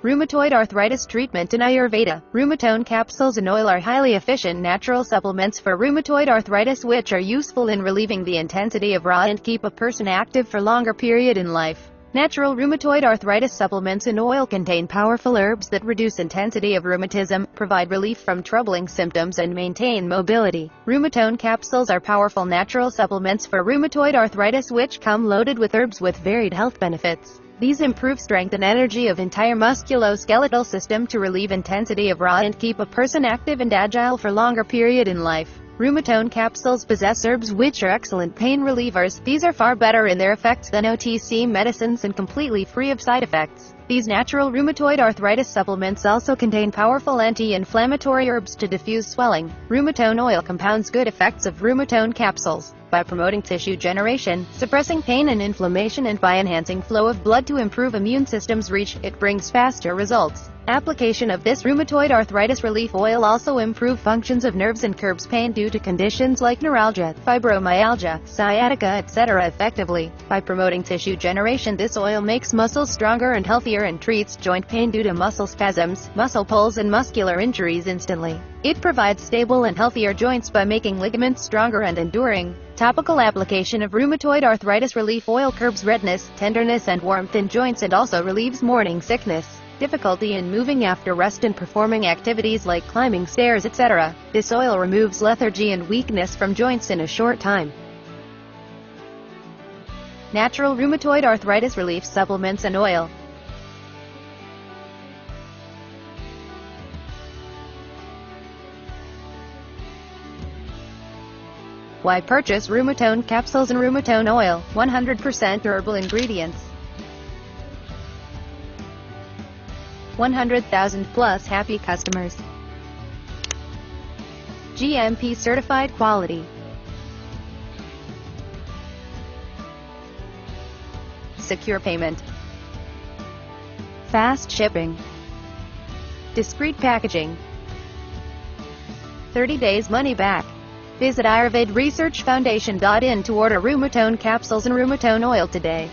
Rheumatoid arthritis treatment in Ayurveda. Rumatone capsules and oil are highly efficient natural supplements for rheumatoid arthritis which are useful in relieving the intensity of RA and keep a person active for longer period in life. Natural rheumatoid arthritis supplements in oil contain powerful herbs that reduce intensity of rheumatism, provide relief from troubling symptoms and maintain mobility. Rumatone capsules are powerful natural supplements for rheumatoid arthritis which come loaded with herbs with varied health benefits. These improve strength and energy of entire musculoskeletal system to relieve intensity of RA and keep a person active and agile for longer period in life. Rumatone capsules possess herbs which are excellent pain relievers. These are far better in their effects than OTC medicines and completely free of side effects. These natural rheumatoid arthritis supplements also contain powerful anti-inflammatory herbs to diffuse swelling. Rumatone oil compounds good effects of rumatone capsules by promoting tissue generation, suppressing pain and inflammation, and by enhancing flow of blood to improve immune system's reach. It brings faster results. Application of this rheumatoid arthritis relief oil also improve functions of nerves and curbs pain due to conditions like neuralgia, fibromyalgia, sciatica, etc. effectively. By promoting tissue generation, this oil makes muscles stronger and healthier and treats joint pain due to muscle spasms, muscle pulls and muscular injuries instantly. It provides stable and healthier joints by making ligaments stronger and enduring. Topical application of rheumatoid arthritis relief oil curbs redness, tenderness and warmth in joints and also relieves morning sickness, difficulty in moving after rest and performing activities like climbing stairs, etc. This oil removes lethargy and weakness from joints in a short time. Natural rheumatoid arthritis relief supplements and oil. Why purchase Rumatone capsules and Rumatone oil? 100% herbal ingredients. 100,000 plus happy customers. GMP certified quality. Secure payment. Fast shipping. Discreet packaging. 30 days money back. Visit AyurvedResearchFoundation.in to order Rumatone capsules and Rumatone oil today.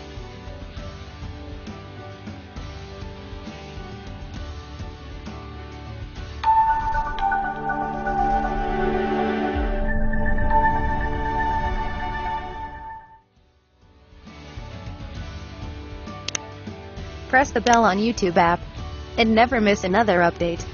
Press the bell on YouTube app and never miss another update.